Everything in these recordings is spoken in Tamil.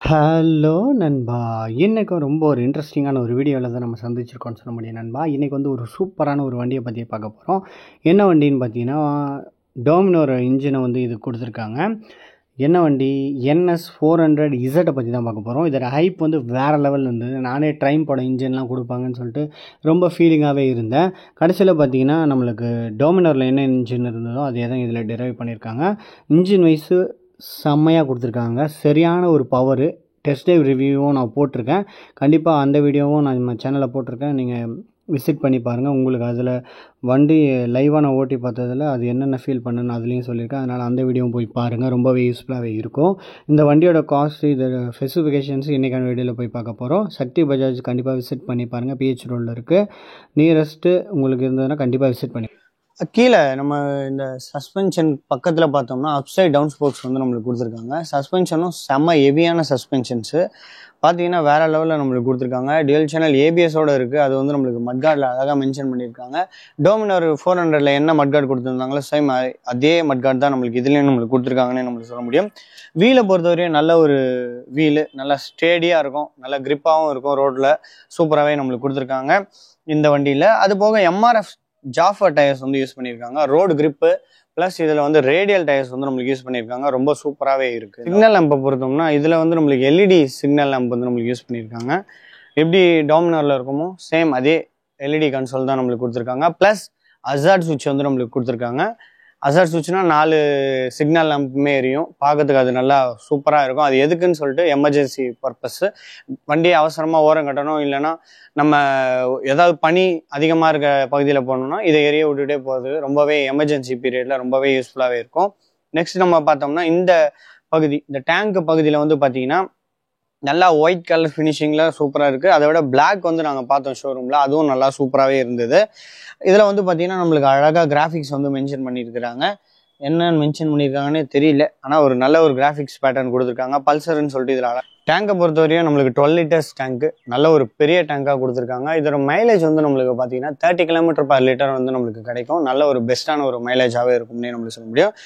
ஹலோ நண்பா! இன்னைக்கும் ரொம்ப ஒரு இன்ட்ரெஸ்டிங்கான ஒரு வீடியோவில் தான் நம்ம சந்திச்சிருக்கோம்னு சொல்ல முடியும் நண்பா. இன்றைக்கி வந்து ஒரு சூப்பரான ஒரு வண்டியை பற்றி பார்க்க போகிறோம். என்ன வண்டின்னு பார்த்தீங்கன்னா, டோமினோர் இன்ஜினை வந்து இது கொடுத்துருக்காங்க. என்ன வண்டி? NS 400 இசட்டை பற்றி தான் பார்க்க போகிறோம். இதோட ஹைப் வந்து வேறு லெவலில் இருந்தது. நானே ட்ரைம்போட இன்ஜின்லாம் கொடுப்பாங்கன்னு சொல்லிட்டு ரொம்ப ஃபீலிங்காகவே இருந்தேன். கடைசியில் பார்த்தீங்கன்னா, நம்மளுக்கு டோமினோரில் என்ன இன்ஜின் இருந்ததோ அதே தான் இதில் டெரைவ் பண்ணியிருக்காங்க. இன்ஜின் வைஸு செம்மையாக கொடுத்துருக்காங்க. சரியான ஒரு பவரு. டெஸ்ட் ட்ரைவ் ரிவ்யூவும் நான் போட்டிருக்கேன். கண்டிப்பாக அந்த வீடியோவும் நான் நம்ம சேனலில் போட்டிருக்கேன். நீங்கள் விசிட் பண்ணி பாருங்கள். உங்களுக்கு அதில் வண்டி லைவாக நான் ஓட்டி பார்த்ததில் அது என்னென்ன ஃபீல் பண்ணுன்னு அதுலேயும் சொல்லியிருக்கேன். அதனால் அந்த வீடியோவும் போய் பாருங்கள். ரொம்பவே யூஸ்ஃபுல்லாகவே இருக்கும். இந்த வண்டியோட காஸ்ட், இதோட ஸ்பெசிஃபிகேஷன்ஸ் இன்றைக்கான வீடியோவில் போய் பார்க்க போகிறோம். சக்தி பஜாஜ் கண்டிப்பாக விசிட் பண்ணி பாருங்கள். PH ரோடில் இருக்குது. நியரஸ்ட்டு உங்களுக்கு இருந்ததுன்னா கண்டிப்பாக விசிட் பண்ணி கீழே நம்ம இந்த சஸ்பென்ஷன் பக்கத்தில் பார்த்தோம்னா அப்சைட் டவுன் ஸ்போர்ட்ஸ் வந்து நம்மளுக்கு கொடுத்துருக்காங்க. சஸ்பென்ஷனும் செம்ம ஹெவியான சஸ்பென்ஷன்ஸு பார்த்தீங்கன்னா வேறு லெவலில் நம்மளுக்கு கொடுத்துருக்காங்க. டியூல் சேனல் ABS-ஓடு இருக்குது. அது வந்து நம்மளுக்கு மட்கார்டில் அழகாக மென்ஷன் பண்ணியிருக்காங்க. டோமினோர் 400ல் என்ன மட்கார்டு கொடுத்துருந்தாங்களோ சேம் அதே மட்கார்டு தான் நம்மளுக்கு இதுலேயும் நம்மளுக்கு கொடுத்துருக்காங்கன்னு நம்மளுக்கு சொல்ல முடியும். வீலை பொறுத்தவரையும் நல்ல ஒரு வீலு, நல்லா ஸ்டேடியாக இருக்கும், நல்ல கிரிப்பாகவும் இருக்கும். ரோட்டில் சூப்பராகவே நம்மளுக்கு கொடுத்துருக்காங்க இந்த வண்டியில். அது போக MRF ஜாஃபர் டயர்ஸ் வந்து யூஸ் பண்ணியிருக்காங்க. ரோடு கிரிப்பு ப்ளஸ் இதில் வந்து ரேடியல் டயர்ஸ் வந்து நம்மளுக்கு யூஸ் பண்ணியிருக்காங்க. ரொம்ப சூப்பராகவே இருக்குது. சிக்னல் லேம்பை பொறுத்தோம்னா இதில் வந்து நம்மளுக்கு LED சிக்னல் லேம்ப் வந்து நம்மளுக்கு யூஸ் பண்ணியிருக்காங்க. எப்படி டோமினோரில் இருக்குமோ சேம் அதே LED கன்சோல் தான் நம்மளுக்கு கொடுத்துருக்காங்க. ப்ளஸ் அசார்ட் சுவிட்ச் வந்து நம்மளுக்கு கொடுத்துருக்காங்க. அசார்ட் சுவிட்ச்னா 4 சிக்னல் லேம்புமே எரியும். பார்க்கறதுக்கு அது நல்லா சூப்பராக இருக்கும். அது எதுக்குன்னு சொல்லிட்டு எமர்ஜென்சி பர்பஸ்ஸு, வண்டியை அவசரமாக ஓரம் கட்டணும், இல்லைன்னா நம்ம ஏதாவது பனி அதிகமாக இருக்க பகுதியில் போகணுன்னா இதை எரிய விட்டுட்டே போகிறது ரொம்பவே எமர்ஜென்சி பீரியடில் ரொம்பவே யூஸ்ஃபுல்லாகவே இருக்கும். நெக்ஸ்ட் நம்ம பார்த்தோம்னா இந்த பகுதி, இந்த டேங்க் பகுதியில் வந்து பார்த்தீங்கன்னா நல்லா ஒயிட் கலர் ஃபினிஷிங்கில் சூப்பராக இருக்குது. அதை விட பிளாக் வந்து நாங்கள் பார்த்தோம் ஷோரூமில், அதுவும் நல்லா சூப்பராகவே இருந்தது. இதில் வந்து பார்த்தீங்கன்னா நம்மளுக்கு அழகாக கிராஃபிக்ஸ் வந்து மென்ஷன் பண்ணியிருக்கிறாங்க. என்னன்னு மென்ஷன் பண்ணியிருக்காங்கன்னே தெரியல, ஆனால் ஒரு நல்ல ஒரு கிராஃபிக்ஸ் பேட்டர்ன் கொடுத்துருக்காங்க. பல்சர்னு சொல்லிட்டு இதில் அழகாக டேங்கை பொறுத்தவரையும் நம்மளுக்கு 12 லிட்டர்ஸ் டேங்க்கு, நல்ல ஒரு பெரிய டேங்காக கொடுத்துருக்காங்க. இதோட மைலேஜ் வந்து நம்மளுக்கு பார்த்தீங்கன்னா 30 km/லிட்டர் வந்து நம்மளுக்கு கிடைக்கும். நல்ல ஒரு பெஸ்ட்டான ஒரு மைலேஜாகவே இருக்கும்னே நம்மளுக்கு சொல்ல முடியும்.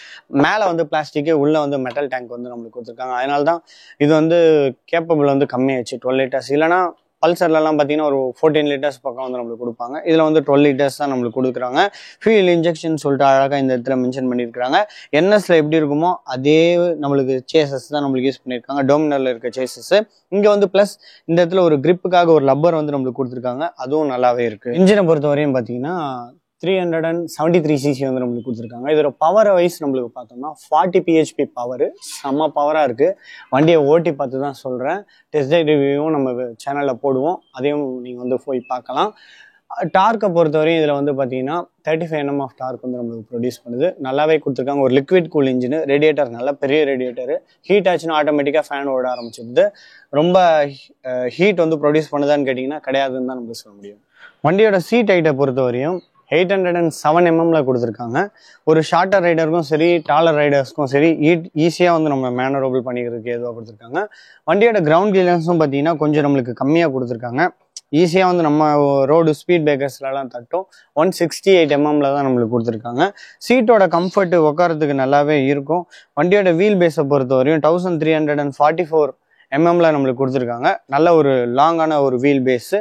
மேலே வந்து பிளாஸ்டிக்கு, உள்ளே வந்து மெட்டல் டேங்க் வந்து நம்மளுக்கு கொடுத்துருக்காங்க. அதனால தான் இது வந்து கேப்பபிள் வந்து கம்மியாச்சு 12 லிட்டர்ஸ். இல்லைனா பல்சர்லாம் பார்த்தீங்கன்னா ஒரு 14 லிட்டர்ஸ் பக்கம் வந்து நம்மளுக்கு கொடுப்பாங்க. இதில் வந்து 12 லிட்டர்ஸ் தான் நம்மளுக்கு கொடுக்குறாங்க. ஃபியூல் இன்ஜெக்ஷன் சொல்லிட்டு அழகாக இந்த இடத்துல மென்ஷன் பண்ணியிருக்காங்க. NSல எப்படி இருக்குமோ அதே நம்மளுக்கு சேசஸ் தான் நம்மளுக்கு யூஸ் பண்ணியிருக்காங்க. டோமினோரில் இருக்க சேசஸ் இங்கே வந்து ப்ளஸ் இந்த இடத்துல ஒரு கிரிப்புக்காக ஒரு லப்பர் வந்து நம்மளுக்கு கொடுத்துருக்காங்க. அதுவும் நல்லாவே இருக்குது. இன்ஜினை பொறுத்தவரையும் பார்த்தீங்கன்னா 373cc வந்து நம்மளுக்கு கொடுத்துருக்காங்க. இதோட பவர் வைஸ் நம்மளுக்கு பார்த்தோம்னா 40 PHP பவர், செம்ம பவராக இருக்குது. வண்டியை ஓட்டி பார்த்து தான் சொல்கிறேன். டெஸ்ட் ட்ரைவ் ரிவ்யூவும் நம்ம சேனலில் போடுவோம், அதையும் நீங்கள் வந்து போய் பார்க்கலாம். டார்க்கை பொறுத்தவரையும் இதில் வந்து பார்த்தீங்கன்னா 35 Nm ஆஃப் டார்க் வந்து நம்மளுக்கு ப்ரொடியூஸ் பண்ணுது. நல்லாவே கொடுத்துருக்காங்க. ஒரு லிக்விட் கூல் இன்ஜின், ரேடியேட்டர் நல்ல பெரிய ரேடியேட்டரு. ஹீட் ஆச்சுன்னா ஆட்டோமேட்டிக்காக ஃபேன் ஓட ஆரம்பிச்சிடுது. ரொம்ப ஹீட் வந்து ப்ரொடியூஸ் பண்ணுதான்னு கேட்டிங்கன்னா கிடையாதுன்னு தான் நம்ம சொல்ல முடியும். வண்டியோட சீட் ஹைட்டை பொறுத்தவரையும் 807 mm கொடுத்துருக்காங்க. ஒரு ஷார்ட்டர் ரைடருக்கும் சரி, டாலர் ரைடர்ஸ்க்கும் சரி ஈஸியாக வந்து நம்ம மேனரபிள் பண்ணிக்கிறதுக்கு எதுவாக கொடுத்துருக்காங்க. வண்டியோட கிரவுண்ட் கிளியரன்ஸும் பார்த்தீங்கன்னா கொஞ்சம் நம்மளுக்கு கம்மியாக கொடுத்துருக்காங்க. ஈஸியாக வந்து நம்ம ரோடு ஸ்பீட் பிரேக்கர்ஸ்லாம் தட்டும். 168 mm தான் நம்மளுக்கு கொடுத்துருக்காங்க. சீட்டோட கம்ஃபர்ட் உட்காரத்துக்கு நல்லாவே இருக்கும். வண்டியோட வீல் பேஸை பொறுத்தவரையும் 1344 mm நம்மளுக்கு கொடுத்துருக்காங்க. நல்ல ஒரு லாங்கான ஒரு வீல் பேஸு.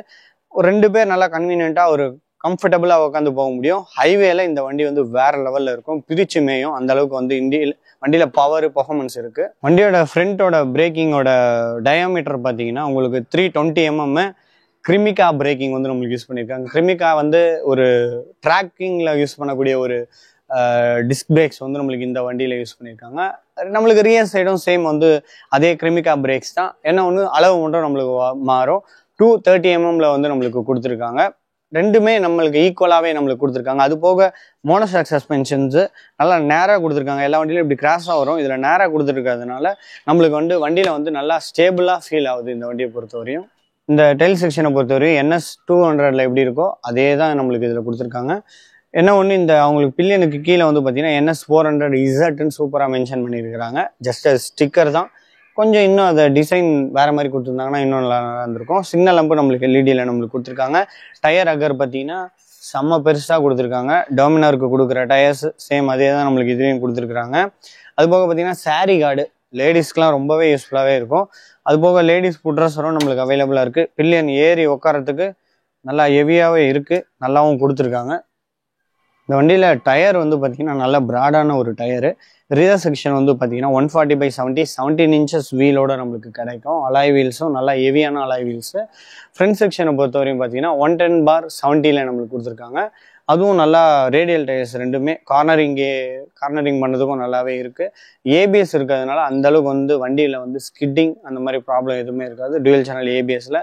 2 பேர் நல்லா கன்வீனியண்ட்டாக ஒரு கம்ஃபர்டபுளாக உட்காந்து போக முடியும். ஹைவேல இந்த வண்டி வந்து வேற லெவலில் இருக்கும், பிரிச்சு மேயும். அந்த அளவுக்கு வந்து வண்டியில் பவர் பர்ஃபார்மன்ஸ் இருக்குது. வண்டியோட ஃப்ரண்ட்டோட பிரேக்கிங்கோட டயாமீட்டர் பார்த்தீங்கன்னா உங்களுக்கு 320 mm கிரிமிகா பிரேக்கிங் வந்து நம்மளுக்கு யூஸ் பண்ணியிருக்காங்க. கிரிமிகா வந்து ஒரு ட்ராக்கிங்கில் யூஸ் பண்ணக்கூடிய ஒரு டிஸ்க் பிரேக்ஸ் வந்து நம்மளுக்கு இந்த வண்டியில் யூஸ் பண்ணியிருக்காங்க. நம்மளுக்கு ரியர் சைடும் சேம் வந்து அதே கிரிமிகா பிரேக்ஸ் தான். என்ன ஒன்று அளவு மட்டும் நம்மளுக்கு மாறும். 230 mm வந்து நம்மளுக்கு கொடுத்துருக்காங்க. ரெண்டுமே நம்மளுக்கு ஈக்குவலாகவே நம்மளுக்கு கொடுத்துருக்காங்க. அது போக மோனோஷாக் சஸ்பென்ஷன்ஸு நல்லா நேராக கொடுத்துருக்காங்க. எல்லா வண்டியிலும் இப்படி கிராஸாக வரும், இதில் நேராக கொடுத்துருக்கிறதுனால நம்மளுக்கு வந்து வண்டியில் வந்து நல்லா ஸ்டேபிளாக ஃபீல் ஆகுது இந்த வண்டியை பொறுத்தவரையும். இந்த டெயில் செக்ஷனை பொறுத்தவரையும் NS 200ல் எப்படி இருக்கோ அதே தான் நம்மளுக்கு இதில் கொடுத்துருக்காங்க. என்ன ஒன்று, இந்த அவங்களுக்கு பில்லியனுக்கு கீழே வந்து பார்த்தீங்கன்னா NS 400 இசட்னு சூப்பராக மென்ஷன் பண்ணியிருக்கிறாங்க. ஜஸ்ட் ஸ்டிக்கர் தான். கொஞ்சம் இன்னும் அதை டிசைன் வேறு மாதிரி கொடுத்துருந்தாங்கன்னா இன்னும் நல்லா இருந்திருக்கும். சிக்னல் லம்பு நம்மளுக்கு LEDயில் நம்மளுக்கு கொடுத்துருக்காங்க. டயர் அகர் பார்த்தீங்கன்னா செம்ம பெருசாக கொடுத்துருக்காங்க. டோமினோருக்கு கொடுக்குற டயர்ஸ் சேம் அதே தான் நம்மளுக்கு இதுலேயும் கொடுத்துருக்குறாங்க. அது போக பார்த்தீங்கன்னா சாரி கார்டு லேடிஸ்க்குலாம் ரொம்பவே யூஸ்ஃபுல்லாகவே இருக்கும். அதுபோக லேடிஸ் ஃபுட் ட்ரெஸ்ஸரும் நம்மளுக்கு அவைலபிளாக இருக்குது. பில்லியன் ஏறி உட்காரத்துக்கு நல்லா ஹெவியாகவே இருக்குது, நல்லாவும் கொடுத்துருக்காங்க. இந்த வண்டியில் டயர் வந்து பார்த்திங்கன்னா நல்லா ப்ராடான ஒரு டயரு. ரியர் செக்ஷன் வந்து பார்த்திங்கன்னா 140/70 17 inches வீலோட நம்மளுக்கு கிடைக்கும். அலாய் வீல்ஸும் நல்லா ஹெவியான அலாய் வீல்ஸு. ஃப்ரண்ட் செக்ஷனை பொறுத்த வரையும் பார்த்திங்கன்னா 110/70 நம்மளுக்கு கொடுத்துருக்காங்க. அதுவும் நல்லா ரேடியல் டயர்ஸ் ரெண்டுமே கார்னரிங் பண்ணதுக்கும் நல்லாவே இருக்குது. ஏபிஎஸ் இருக்கிறதுனால அந்தளவுக்கு வந்து வண்டியில் வந்து ஸ்கிட்டிங் அந்த மாதிரி ப்ராப்ளம் எதுவுமே இருக்காது. டுவெல் சேனல் ஏபிஎஸ்ல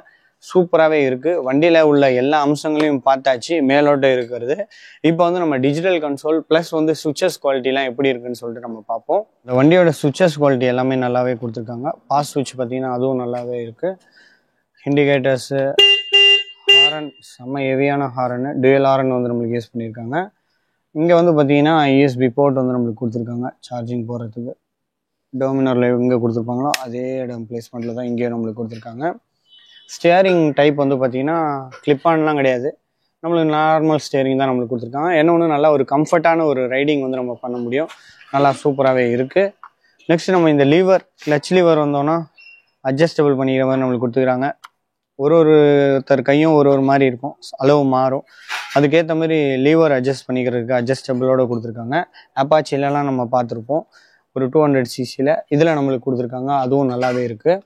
சூப்பராகவே இருக்குது. வண்டியில் உள்ள எல்லா அம்சங்களையும் பார்த்தாச்சு, மேலோட்டம் இருக்கிறது. இப்போ வந்து நம்ம டிஜிட்டல் கன்சோல் ப்ளஸ் வந்து சுவிச்சஸ் குவாலிட்டிலாம் எப்படி இருக்குன்னு சொல்லிட்டு நம்ம பார்ப்போம். இந்த வண்டியோட சுவிச்சஸ் குவாலிட்டி எல்லாமே நல்லாவே கொடுத்துருக்காங்க. பாஸ் சுவிட்ச் பார்த்தீங்கன்னா அதுவும் நல்லாவே இருக்குது. இண்டிகேட்டர்ஸு, ஹாரன் செம்ம ஹெவியான ஹாரனு, டுவெல் ஹாரன் வந்து நம்மளுக்கு யூஸ் பண்ணியிருக்காங்க. இங்கே வந்து பார்த்தீங்கன்னா யூஎஸ்பி போர்ட் வந்து நம்மளுக்கு கொடுத்துருக்காங்க சார்ஜிங் போடுறதுக்கு. டோமினரில் எங்கே கொடுத்துருப்பாங்களோ அதே இடம் பிளேஸ்மெண்ட்டில் தான் இங்கேயும் நம்மளுக்கு கொடுத்துருக்காங்க. ஸ்டியரிங் டைப் வந்து பார்த்திங்கன்னா கிளிப்பான்லாம் கிடையாது, நம்மளுக்கு நார்மல் ஸ்டியரிங் தான் நம்மளுக்கு கொடுத்துருக்காங்க. என்ன ஒன்று நல்லா ஒரு கம்ஃபர்ட்டான ஒரு ரைடிங் வந்து நம்ம பண்ண முடியும், நல்லா சூப்பராகவே இருக்குது. நெக்ஸ்ட் நம்ம இந்த லீவர் கிளச் லீவர் வந்தோன்னா அட்ஜஸ்டபிள் பண்ணிக்கிற மாதிரி நம்மளுக்கு கொடுத்துக்கிறாங்க. ஒருத்தர் கையும் ஒரு மாதிரி இருக்கும், அளவு மாறும். அதுக்கேற்ற மாதிரி லீவர் அட்ஜஸ்ட் பண்ணிக்கிறதுக்கு அட்ஜஸ்டபிளோடு கொடுத்துருக்காங்க. அப்பாச்சிலலாம் நம்ம பார்த்துருப்போம் ஒரு 200cc இதில் நம்மளுக்கு கொடுத்துருக்காங்க, அதுவும் நல்லாவே இருக்குது.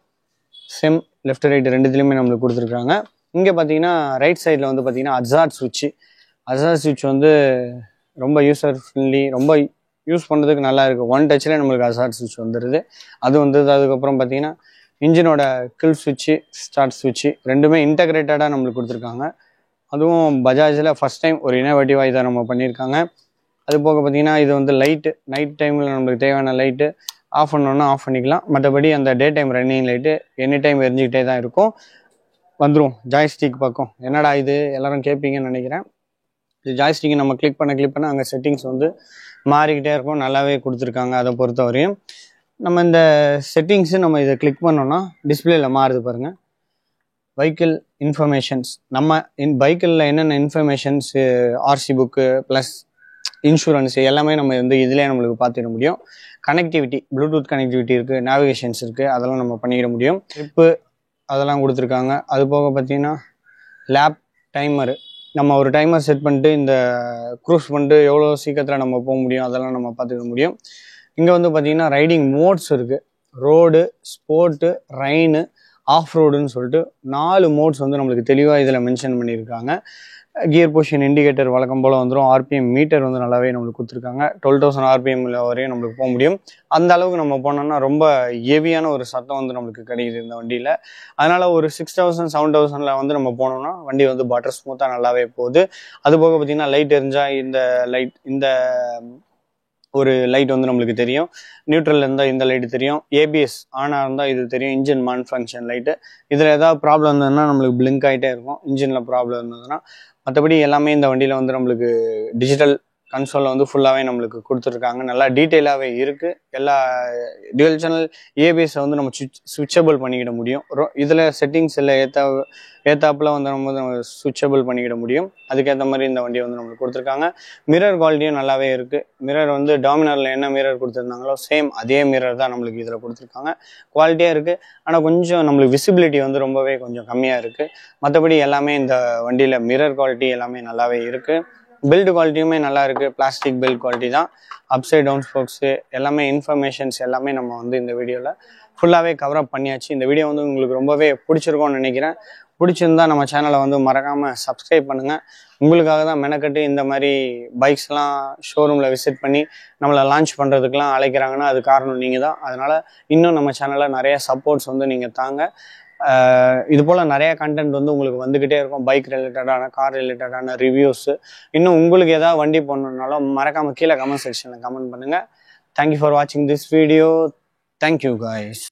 செம் லெஃப்ட் ரைட் ரெண்டுத்துலேயுமே நம்மளுக்கு கொடுத்துருக்காங்க. இங்கே பார்த்தீங்கன்னா ரைட் சைடில் வந்து பார்த்தீங்கன்னா அசார்ட் சுவிட்ச் வந்து ரொம்ப யூசர் ஃப்ரெண்ட்லி, ரொம்ப யூஸ் பண்ணுறதுக்கு நல்லா இருக்குது. ஒன் டச்சில் நம்மளுக்கு அசார்ட் சுவிட்ச் வந்துடுது. அது வந்தது. அதுக்கப்புறம் பார்த்தீங்கன்னா இன்ஜினோட கில் சுவிட்சு, ஸ்டார்ட் சுவிட்சு ரெண்டுமே இன்டகிரேட்டடாக நம்மளுக்கு கொடுத்துருக்காங்க. அதுவும் பஜாஜில் ஃபஸ்ட் டைம் ஒரு இனோவேட்டிவாக இதை நம்ம பண்ணியிருக்காங்க. அது போக பார்த்தீங்கன்னா இது வந்து லைட்டு, நைட் டைமில் நம்மளுக்கு தேவையான லைட்டு ஆஃப் பண்ணோன்னா ஆஃப் பண்ணிக்கலாம். மற்றபடி அந்த day time running light any time எரிஞ்சிக்கிட்டே தான் இருக்கும். வந்துடும் ஜாய்ஸ்டிக் பக்கம். என்னடா இது எல்லோரும் கேட்பீங்கன்னு நினைக்கிறேன். இது ஜாய்ஸ்டிக்கை நம்ம கிளிக் பண்ண அங்கே செட்டிங்ஸ் வந்து மாறிக்கிட்டே இருக்கும், நல்லாவே கொடுத்துருக்காங்க. அதை பொறுத்த வரையும் நம்ம இந்த செட்டிங்ஸு நம்ம இதை கிளிக் பண்ணோன்னா டிஸ்பிளேல மாறுது பாருங்கள். வெஹிக்கிள் இன்ஃபர்மேஷன்ஸ், நம்ம பைக்கிளில் என்னென்ன informations, RC book plus insurance எல்லாமே நம்ம வந்து இதிலே நம்மளுக்கு பார்த்துட முடியும். கனெக்டிவிட்டி, ப்ளூடூத் கனெக்டிவிட்டி இருக்குது, நேவிகேஷன்ஸ் இருக்குது, அதெல்லாம் நம்ம பண்ணிக்கிட முடியும். ட்ரிப்பு அதெல்லாம் கொடுத்துருக்காங்க. அது போக பார்த்திங்கன்னா லேப் டைமரு, நம்ம ஒரு டைமர் செட் பண்ணிட்டு இந்த க்ரூஸ் பண்ணிட்டு எவ்வளோ சீக்கிரத்தில் நம்ம போக முடியும் அதெல்லாம் நம்ம பார்த்துக்க முடியும். இங்கே வந்து பார்த்திங்கன்னா ரைடிங் மோட்ஸ் இருக்குது. ரோடு, ஸ்போர்ட்டு, ரெயின், ஆஃப் ரோடுன்னு சொல்லிட்டு 4 மோட்ஸ் வந்து நம்மளுக்கு தெளிவாக இதில் மென்ஷன் பண்ணியிருக்காங்க. கியர் பொசிஷன் இண்டிகேட்டர் வழக்கம் போல் வந்துடும். ஆர்பிஎம் மீட்டர் வந்து நல்லாவே நம்மளுக்கு கொடுத்துருக்காங்க. 12,000 RPM வரையும் நம்மளுக்கு போக முடியும். அந்த அளவுக்கு நம்ம போனோம்னா ரொம்ப ஹெவியான ஒரு சத்தம் வந்து நம்மளுக்கு கிடைக்குது இந்த வண்டியில். அதனால் ஒரு 6,000 7,000 வந்து நம்ம போனோம்னா வண்டி வந்து பட்டர் ஸ்மூத்தாக நல்லாவே போகுது. அதுபோக பார்த்திங்கன்னா லைட் எரிஞ்சால் இந்த ஒரு லைட் வந்து நம்மளுக்கு தெரியும். நியூட்ரல் இருந்தால் இந்த லைட்டு தெரியும். ஏபிஎஸ் ஆனாக இருந்தால் இது தெரியும். இன்ஜின் மான் ஃபங்க்ஷன் லைட்டு, இதில் ஏதாவது ப்ராப்ளம் இருந்ததுன்னா நம்மளுக்கு பிளிங்க் ஆகிட்டே இருக்கும் இன்ஜினில் ப்ராப்ளம் இருந்ததுன்னா. மற்றபடி எல்லாமே இந்த வண்டியில் வந்து நம்மளுக்கு டிஜிட்டல் கன்சோலில் வந்து ஃபுல்லாகவே நம்மளுக்கு கொடுத்துருக்காங்க. நல்லா டீட்டெயிலாகவே இருக்குது. எல்லா டுவெல் சேனல் ஏபிஎஸை வந்து நம்ம சுவிட்சபிள் பண்ணிக்கிட முடியும். இதில் செட்டிங்ஸ் எல்லாம் ஏத்தாப்பில் வந்து நம்ம சுவிட்சபிள் பண்ணிக்கிட முடியும். அதுக்கேற்ற மாதிரி இந்த வண்டியை வந்து நம்மளுக்கு கொடுத்துருக்காங்க. மிரர் குவாலிட்டியும் நல்லாவே இருக்குது. மிரர் வந்து டாமினரில் என்ன மிரர் கொடுத்துருந்தாங்களோ சேம் அதே மிரர் தான் நம்மளுக்கு இதில் கொடுத்துருக்காங்க. குவாலிட்டியாக இருக்குது. ஆனால் கொஞ்சம் நம்மளுக்கு விசிபிலிட்டி வந்து ரொம்பவே கொஞ்சம் கம்மியாக இருக்குது. மற்றபடி எல்லாமே இந்த வண்டியில் மிரர் குவாலிட்டி எல்லாமே நல்லாவே இருக்குது. பில்டு குவாலிட்டியுமே நல்லா இருக்குது. பிளாஸ்டிக் பில்ட் குவாலிட்டி தான். அப்சைட் டவுன் ஸ்போக்ஸு எல்லாமே இன்ஃபர்மேஷன்ஸ் எல்லாமே நம்ம வந்து இந்த வீடியோவில் ஃபுல்லாகவே கவரப் பண்ணியாச்சு. இந்த வீடியோ வந்து உங்களுக்கு ரொம்பவே பிடிச்சிருக்கோன்னு நினைக்கிறேன். பிடிச்சிருந்தா நம்ம சேனலை வந்து மறக்காமல் சப்ஸ்கிரைப் பண்ணுங்கள். உங்களுக்காக தான் மெனக்கட்டு இந்த மாதிரி பைக்ஸ்லாம் ஷோரூமில் விசிட் பண்ணி நம்மளை லான்ச் பண்ணுறதுக்கெலாம் அழைக்கிறாங்கன்னா அது காரணம் நீங்கள் தான். அதனால் இன்னும் நம்ம சேனலில் நிறைய சப்போர்ட்ஸ் வந்து நீங்கள் தாங்க. இது போல் நிறைய கண்டென்ட் வந்து உங்களுக்கு வந்துக்கிட்டே இருக்கும். பைக் ரிலேட்டடான, கார் ரிலேட்டடான ரிவ்யூஸு. இன்னும் உங்களுக்கு ஏதாவது வண்டி போடணுன்னாலும் மறக்காமல் கீழே கமெண்ட் செக்ஷனில் கமெண்ட் பண்ணுங்கள். தேங்க்யூ ஃபார் வாட்சிங் திஸ் வீடியோ. Thank you guys.